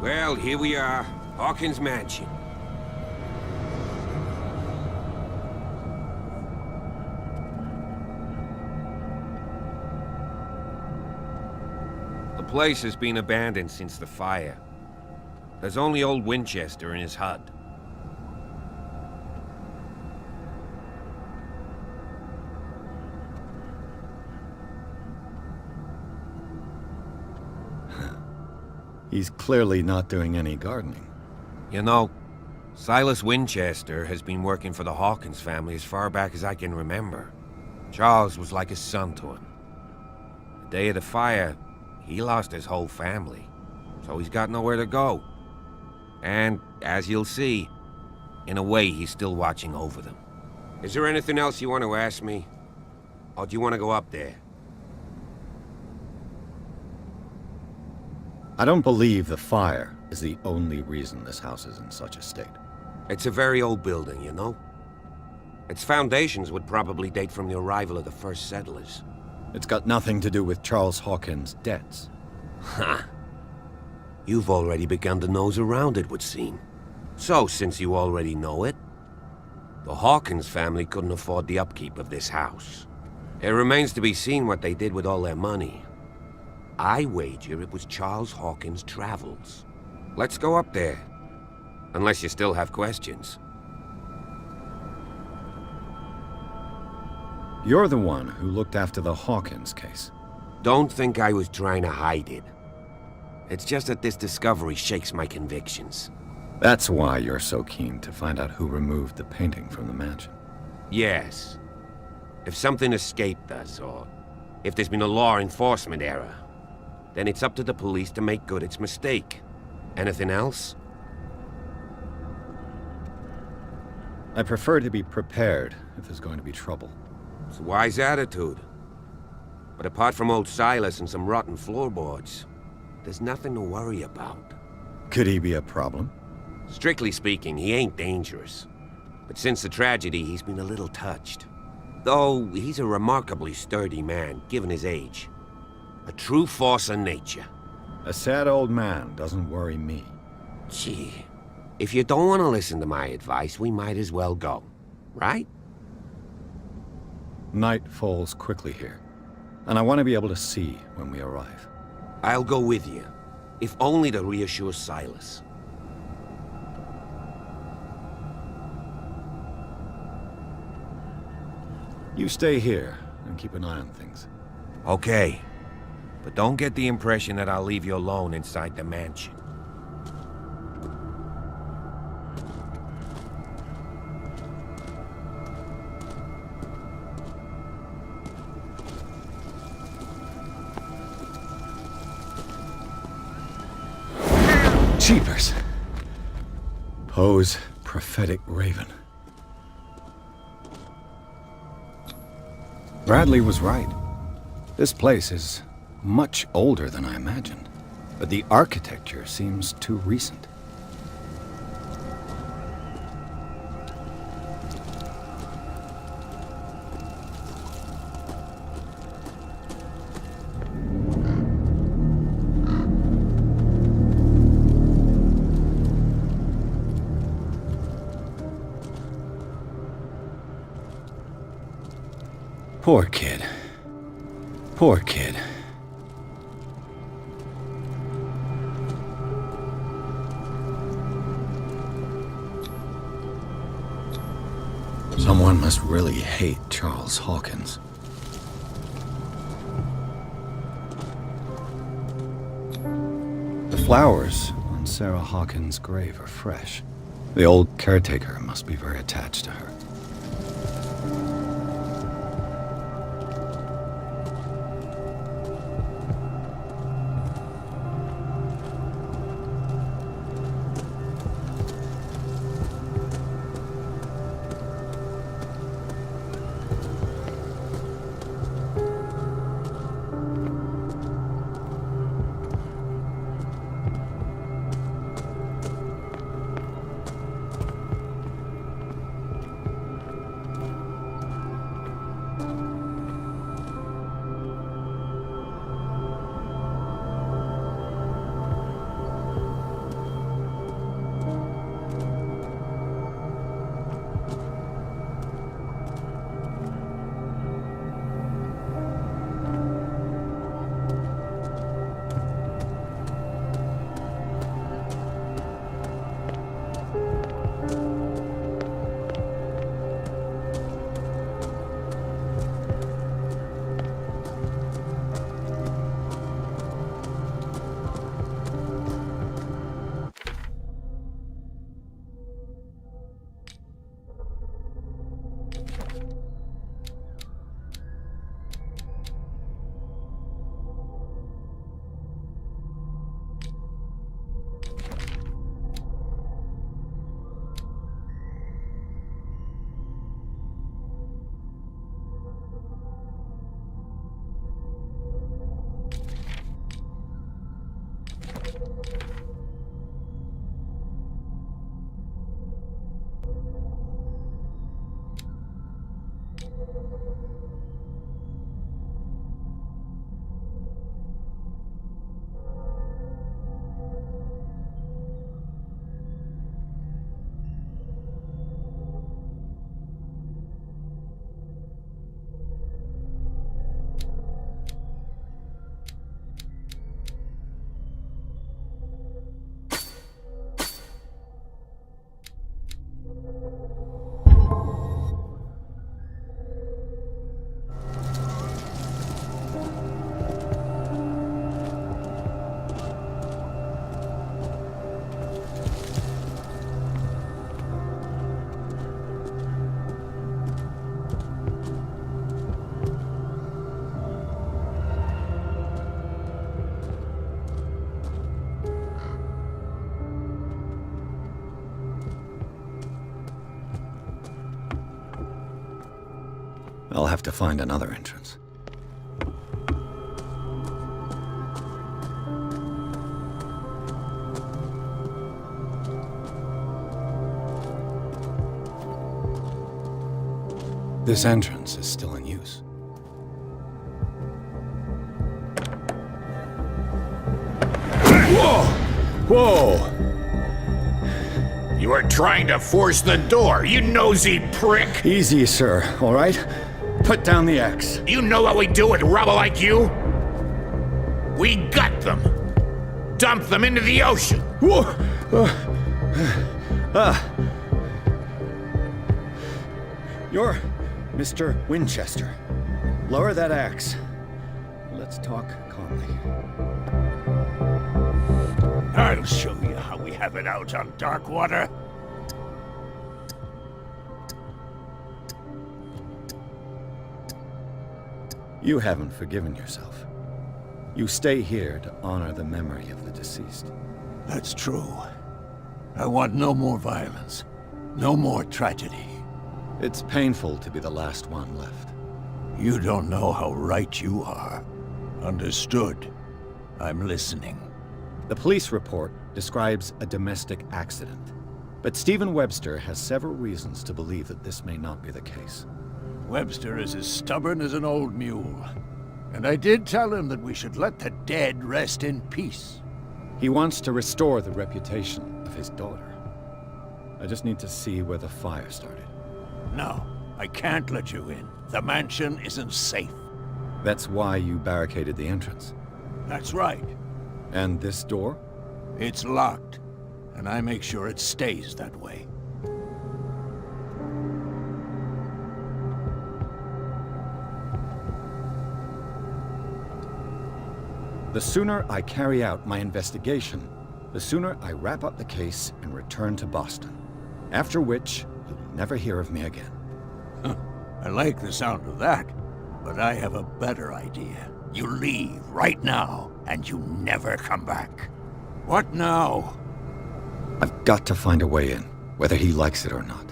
Well, here we are. Hawkins Mansion. The place has been abandoned since the fire. There's only old Winchester in his hut. He's clearly not doing any gardening. You know, Silas Winchester has been working for the Hawkins family as far back as I can remember. Charles was like a son to him. The day of the fire, he lost his whole family, so he's got nowhere to go. And, as you'll see, in a way he's still watching over them. Is there anything else you want to ask me? Or do you want to go up there? I don't believe the fire is the only reason this house is in such a state. It's a very old building, you know? Its foundations would probably date from the arrival of the first settlers. It's got nothing to do with Charles Hawkins' debts. Ha! You've already begun to nose around it, would seem. So, since you already know it, the Hawkins family couldn't afford the upkeep of this house. It remains to be seen what they did with all their money. I wager it was Charles Hawkins' travels. Let's go up there. Unless you still have questions. You're the one who looked after the Hawkins case. Don't think I was trying to hide it. It's just that this discovery shakes my convictions. That's why you're so keen to find out who removed the painting from the mansion. Yes. If something escaped us, or if there's been a law enforcement error, then it's up to the police to make good its mistake. Anything else? I prefer to be prepared if there's going to be trouble. It's a wise attitude. But apart from old Silas and some rotten floorboards, there's nothing to worry about. Could he be a problem? Strictly speaking, he ain't dangerous. But since the tragedy, he's been a little touched. Though, he's a remarkably sturdy man, given his age. A true force of nature. A sad old man doesn't worry me. Gee, if you don't want to listen to my advice, we might as well go. Right? Night falls quickly here, and I want to be able to see when we arrive. I'll go with you, if only to reassure Silas. You stay here and keep an eye on things. Okay. But don't get the impression that I'll leave you alone inside the mansion. Jeepers! Poe's prophetic raven. Bradley was right. This place is much older than I imagined, but the architecture seems too recent. Poor kid. Poor kid. Someone must really hate Charles Hawkins. The flowers on Sarah Hawkins' grave are fresh. The old caretaker must be very attached to her. I'll have to find another entrance. This entrance is still in use. Whoa! Whoa! You are trying to force the door, you nosy prick! Easy, sir, all right? Put down the axe. You know what we do with rubble like you? We gut them! Dump them into the ocean! Whoa! You're Mr. Winchester. Lower that axe. Let's talk calmly. I'll show you how we have it out on dark water. You haven't forgiven yourself. You stay here to honor the memory of the deceased. That's true. I want no more violence. No more tragedy. It's painful to be the last one left. You don't know how right you are. Understood. I'm listening. The police report describes a domestic accident, but Stephen Webster has several reasons to believe that this may not be the case. Webster is as stubborn as an old mule. And I did tell him that we should let the dead rest in peace. He wants to restore the reputation of his daughter. I just need to see where the fire started. No, I can't let you in. The mansion isn't safe. That's why you barricaded the entrance. That's right. And this door? It's locked, and I make sure it stays that way. The sooner I carry out my investigation, the sooner I wrap up the case and return to Boston. After which, you'll never hear of me again. I like the sound of that, but I have a better idea. You leave right now, and you never come back. What now? I've got to find a way in, whether he likes it or not.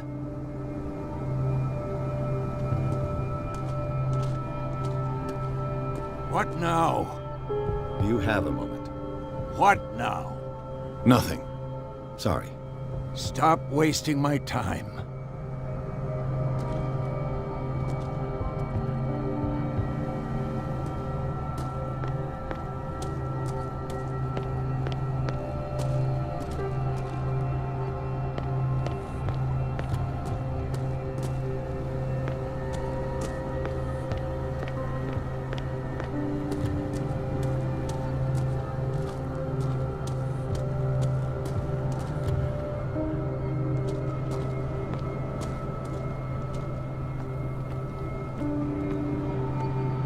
What now? Do you have a moment? What now? Nothing. Sorry. Stop wasting my time.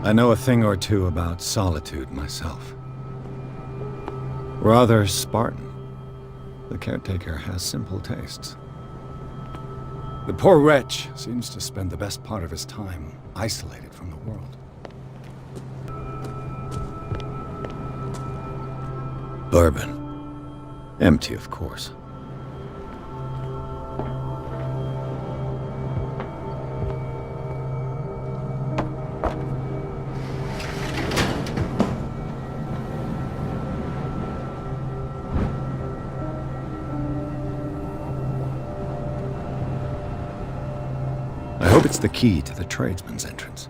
I know a thing or two about solitude myself. Rather Spartan. The caretaker has simple tastes. The poor wretch seems to spend the best part of his time isolated from the world. Bourbon. Empty, of course. I hope it's the key to the tradesman's entrance.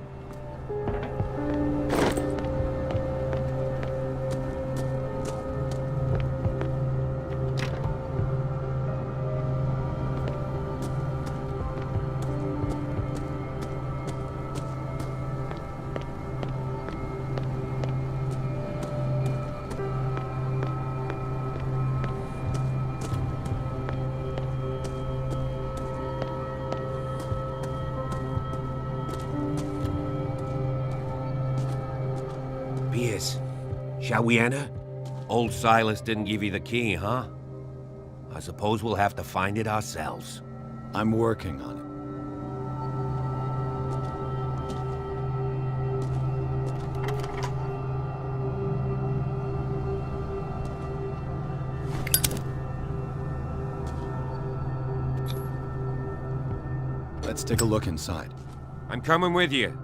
Pierce, shall we enter? Old Silas didn't give you the key, huh? I suppose we'll have to find it ourselves. I'm working on it. Let's take a look inside. I'm coming with you.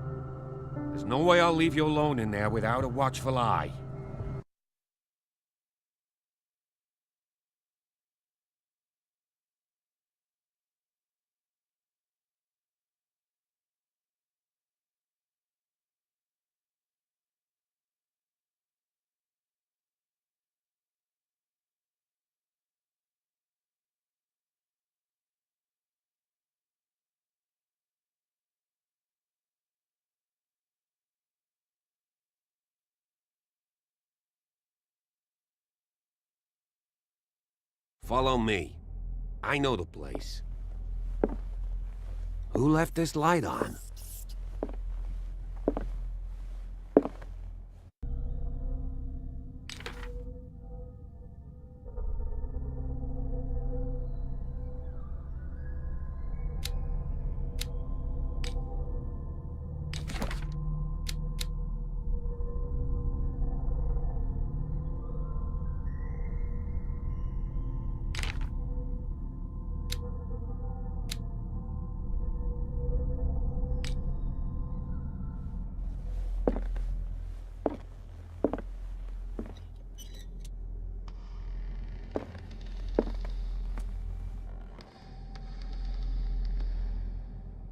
There's no way I'll leave you alone in there without a watchful eye. Follow me. I know the place. Who left this light on?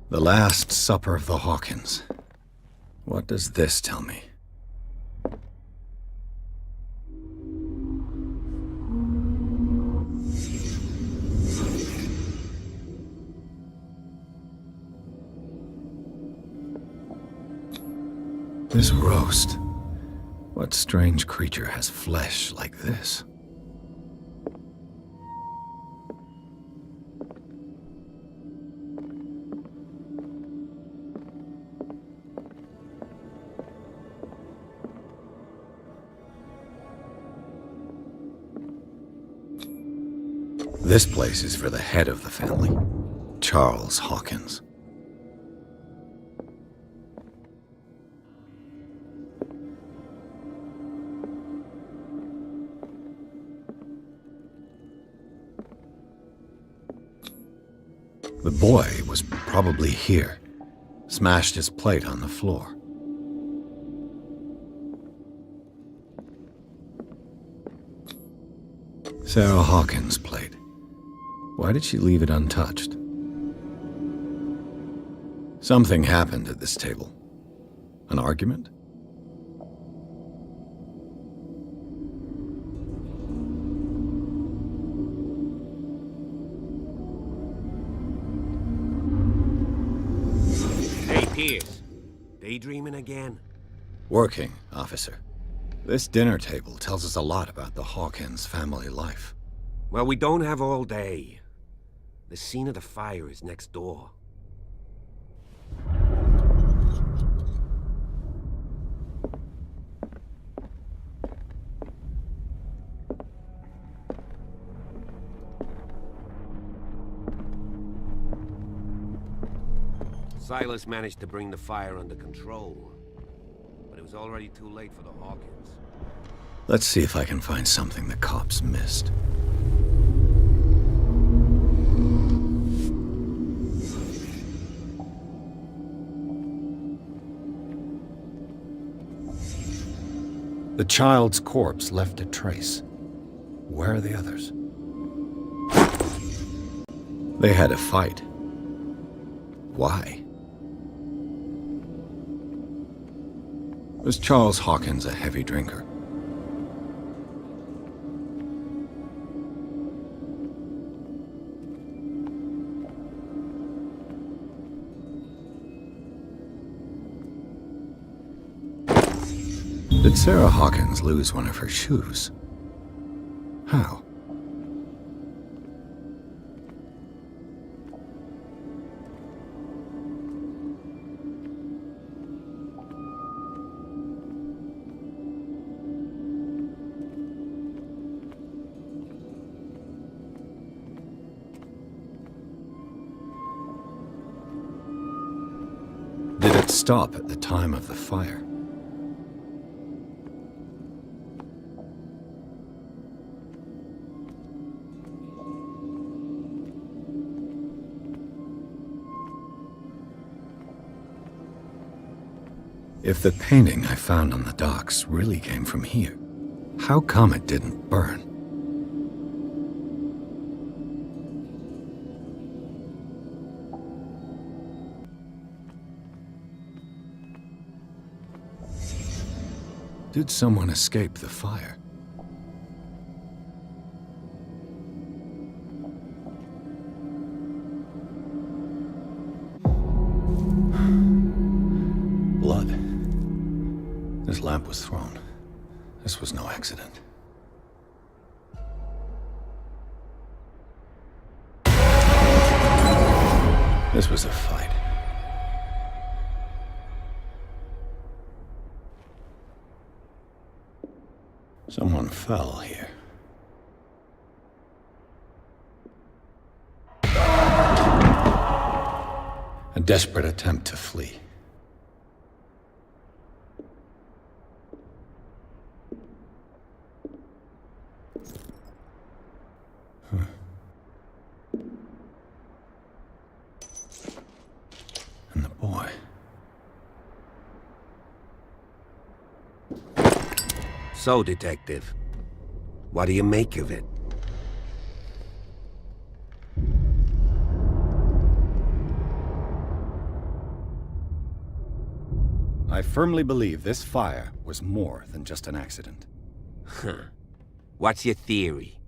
The Last Supper of the Hawkins. What does this tell me? This roast. What strange creature has flesh like this? This place is for the head of the family, Charles Hawkins. The boy was probably here, smashed his plate on the floor. Sarah Hawkins' plate. Why did she leave it untouched? Something happened at this table. An argument? Hey, Pierce. Daydreaming again? Working, officer. This dinner table tells us a lot about the Hawkins family life. Well, we don't have all day. The scene of the fire is next door. Silas managed to bring the fire under control, but it was already too late for the Hawkins. Let's see if I can find something the cops missed. The child's corpse left a trace. Where are the others? They had a fight. Why? Was Charles Hawkins a heavy drinker? Did Sarah Hawkins lose one of her shoes? How? Did it stop at the time of the fire? If the painting I found on the docks really came from here, how come it didn't burn? Did someone escape the fire? Blood. This lamp was thrown. This was no accident. This was a fight. Someone fell here. A desperate attempt to flee. And the boy. So, Detective, what do you make of it? I firmly believe this fire was more than just an accident. Huh. What's your theory?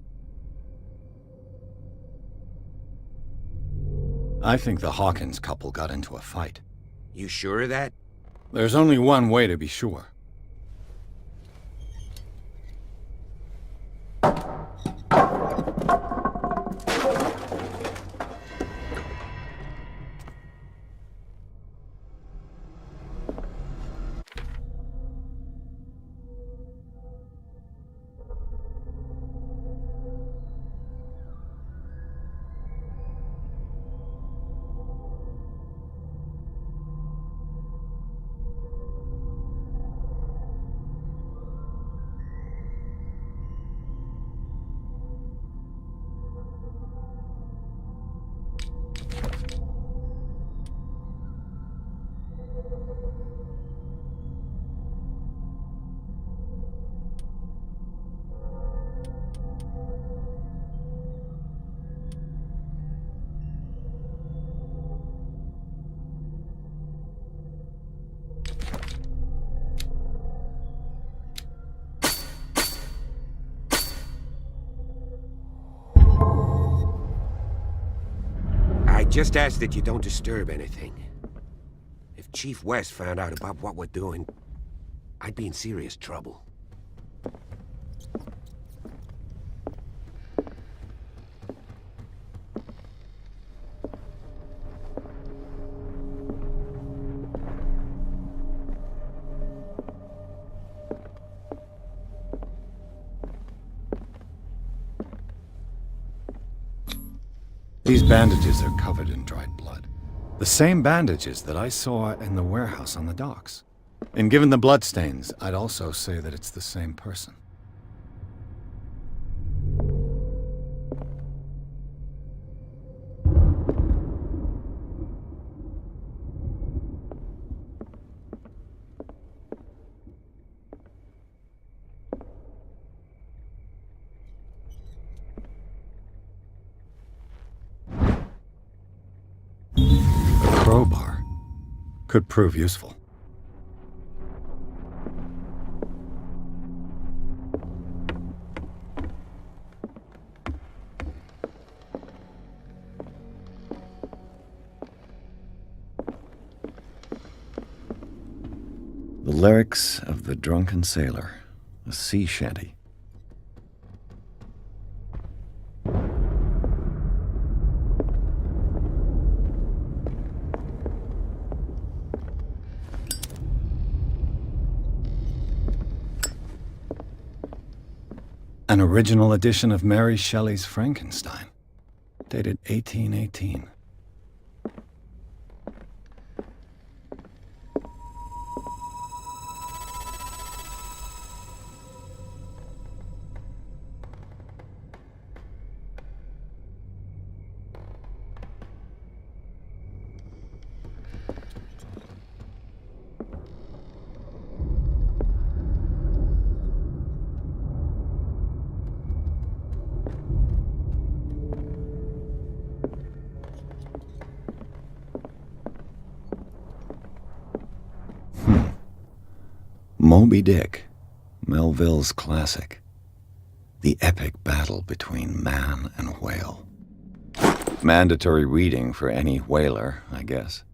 I think the Hawkins couple got into a fight. You sure of that? There's only one way to be sure. I just ask that you don't disturb anything. If Chief West found out about what we're doing, I'd be in serious trouble. These bandages are covered in dried blood. The same bandages that I saw in the warehouse on the docks. And given the bloodstains, I'd also say that it's the same person. A crowbar could prove useful. The lyrics of the drunken sailor, a sea shanty. An original edition of Mary Shelley's Frankenstein, dated 1818. Moby Dick, Melville's classic. The epic battle between man and whale. Mandatory reading for any whaler, I guess.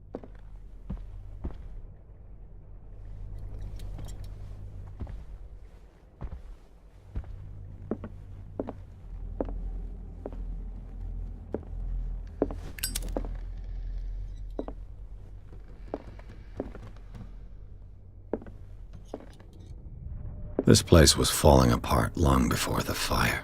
This place was falling apart long before the fire.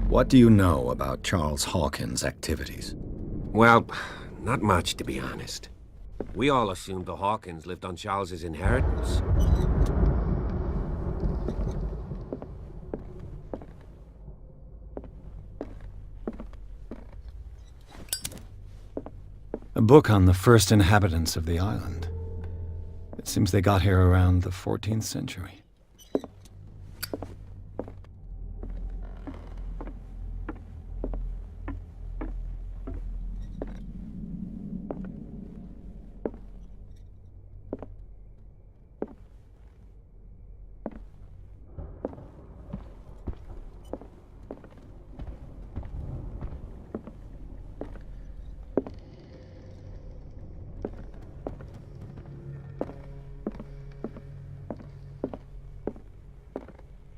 What do you know about Charles Hawkins' activities? Well, not much, to be honest. We all assumed the Hawkins lived on Charles's inheritance. A book on the first inhabitants of the island. It seems they got here around the 14th century.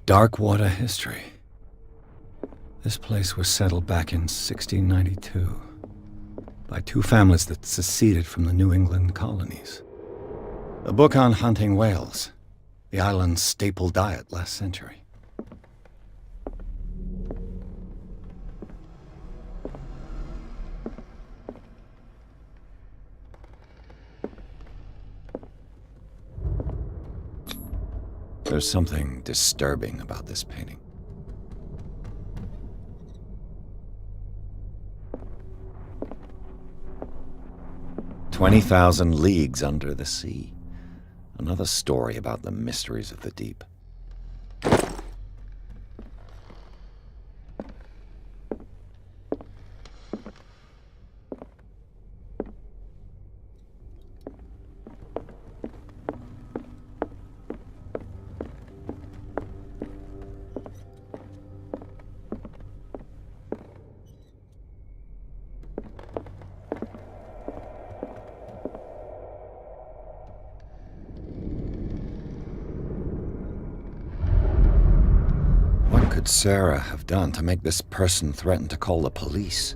Darkwater history. This place was settled back in 1692 by two families that seceded from the New England colonies. A book on hunting whales, the island's staple diet last century. There's something disturbing about this painting. "20,000 Leagues Under the Sea." Another story about the mysteries of the deep. What could Sarah have done to make this person threaten to call the police?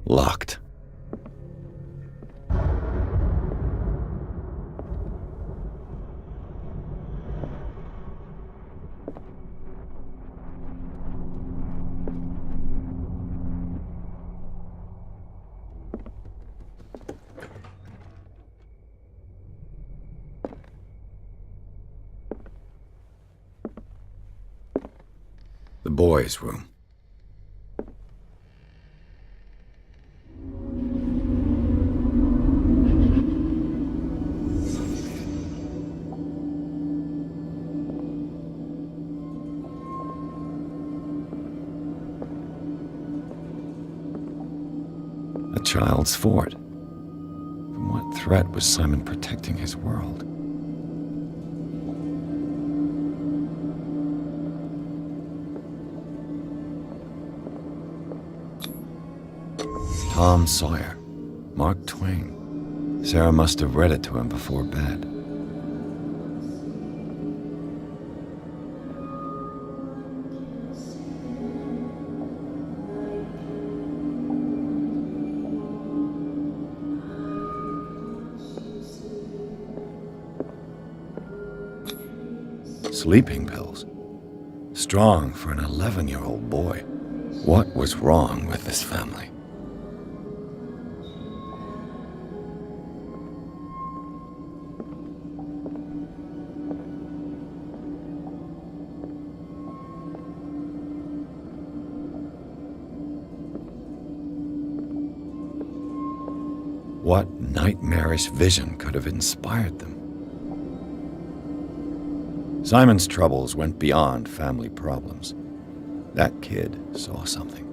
Locked. The boys' room. A child's fort. From what threat was Simon protecting his world? Tom Sawyer. Mark Twain. Sarah must have read it to him before bed. Sleeping pills. Strong for an 11-year-old boy. What was wrong with this family? What nightmarish vision could have inspired them? Simon's troubles went beyond family problems. That kid saw something.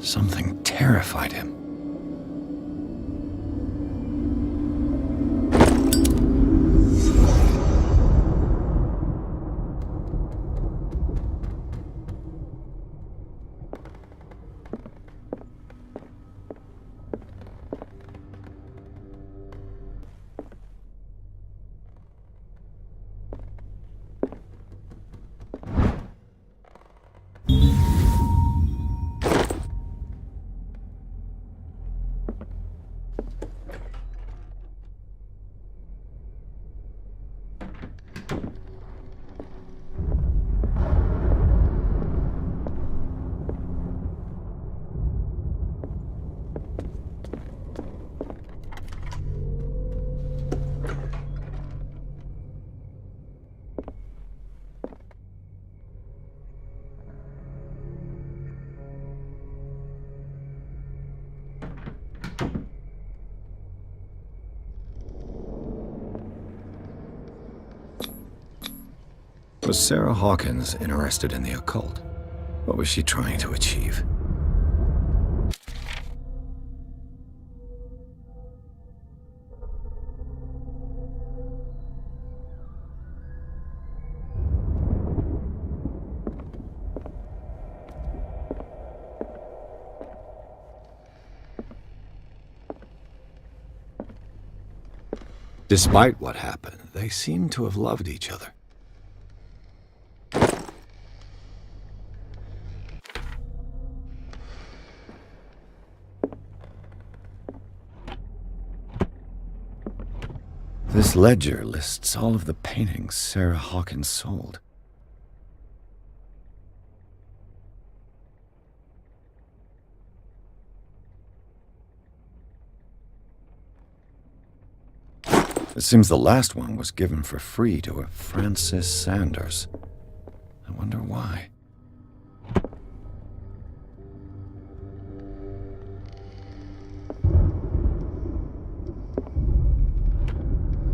Something terrified him. Was Sarah Hawkins interested in the occult? What was she trying to achieve? Despite what happened, they seemed to have loved each other. This ledger lists all of the paintings Sarah Hawkins sold. It seems the last one was given for free to a Francis Sanders. I wonder why.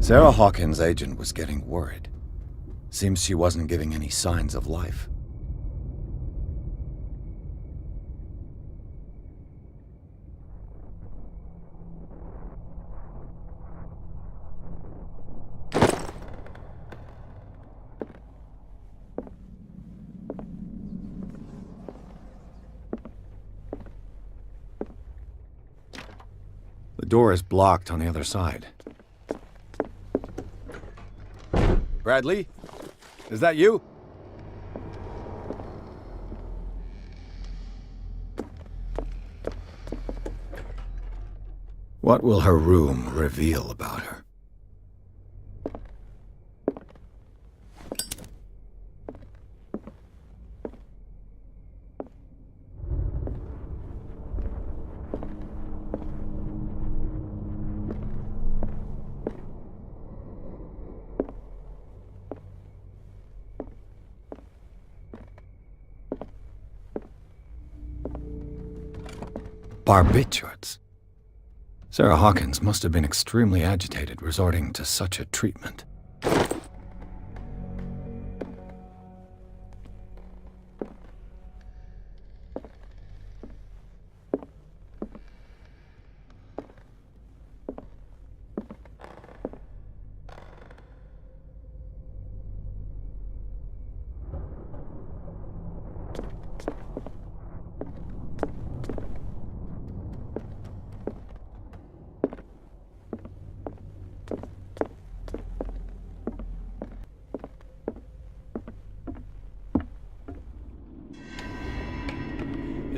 Sarah Hawkins' agent was getting worried. Seems she wasn't giving any signs of life. The door is blocked on the other side. Bradley? Is that you? What will her room reveal about her? Barbiturates. Sarah Hawkins must have been extremely agitated resorting to such a treatment.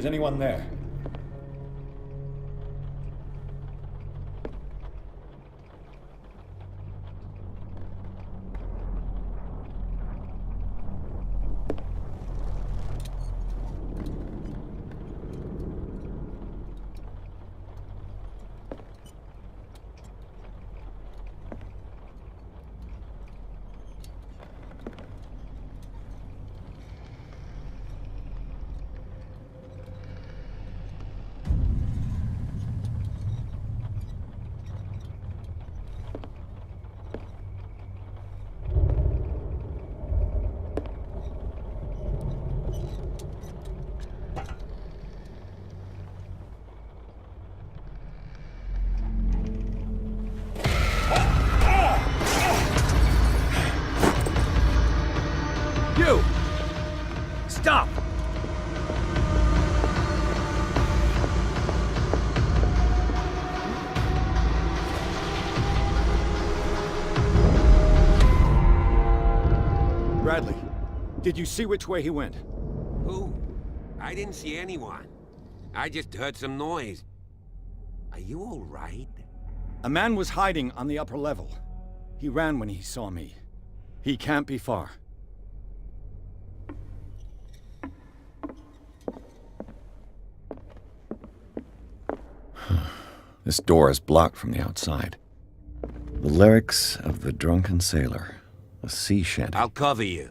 Is anyone there? You! Stop! Bradley, did you see which way he went? Who? I didn't see anyone. I just heard some noise. Are you all right? A man was hiding on the upper level. He ran when he saw me. He can't be far. This door is blocked from the outside. The lyrics of the drunken sailor. A sea shanty. I'll cover you.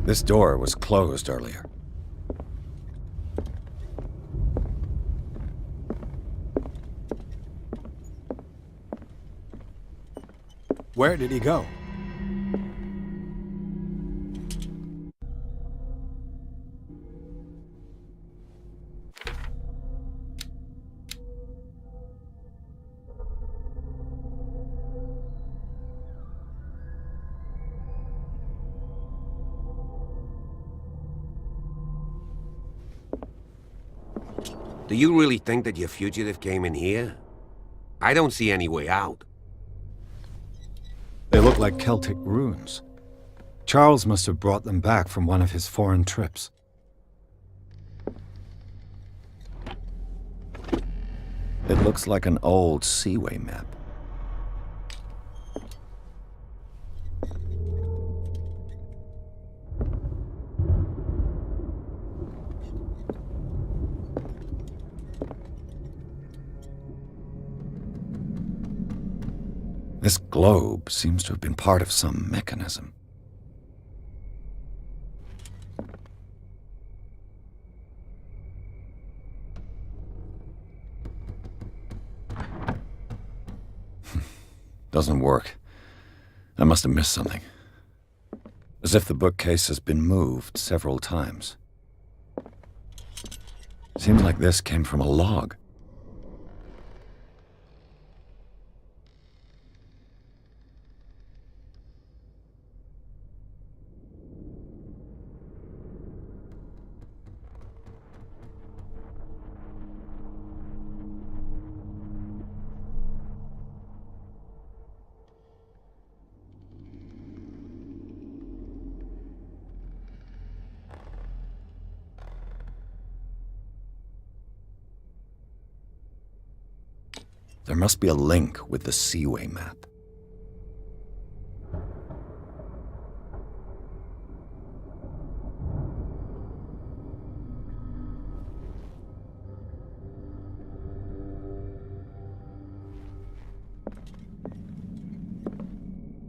This door was closed earlier. Where did he go? Do you really think that your fugitive came in here? I don't see any way out. They look like Celtic runes. Charles must have brought them back from one of his foreign trips. It looks like an old seaway map. This globe seems to have been part of some mechanism. Doesn't work. I must have missed something. As if the bookcase has been moved several times. Seems like this came from a log. There must be a link with the Seaway map.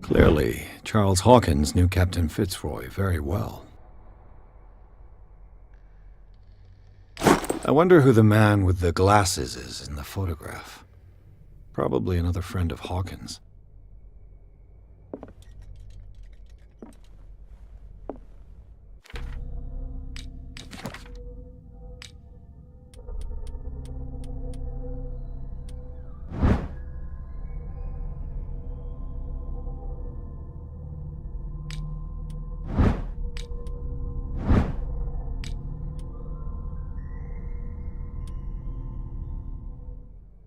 Clearly, Charles Hawkins knew Captain Fitzroy very well. I wonder who the man with the glasses is in the photograph. Probably another friend of Hawkins.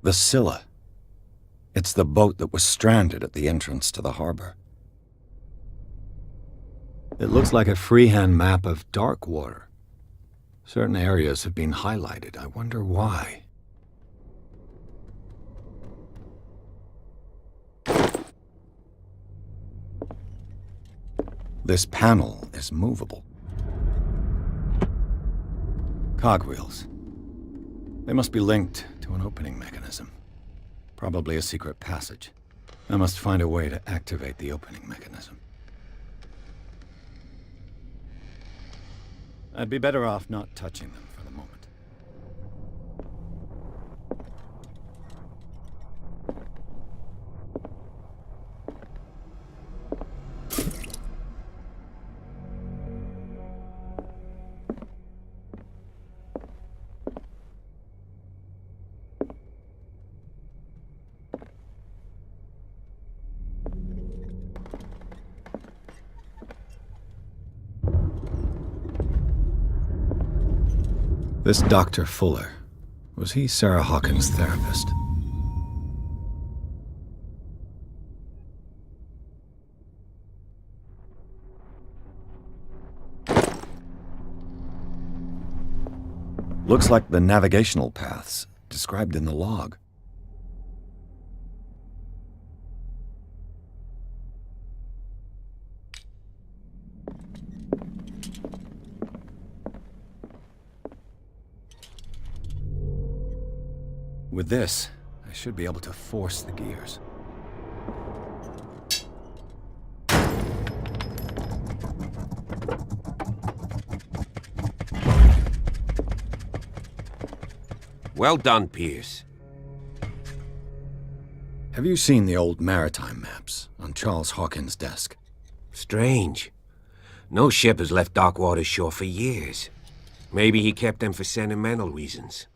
The Scylla. It's the boat that was stranded at the entrance to the harbor. It looks like a freehand map of dark water. Certain areas have been highlighted. I wonder why. This panel is movable. Cogwheels. They must be linked to an opening mechanism. Probably a secret passage. I must find a way to activate the opening mechanism. I'd be better off not touching them for the moment. This Dr. Fuller, was he Sarah Hawkins' therapist? Looks like the navigational paths described in the log. With this, I should be able to force the gears. Well done, Pierce. Have you seen the old maritime maps on Charles Hawkins' desk? Strange. No ship has left Darkwater's shore for years. Maybe he kept them for sentimental reasons.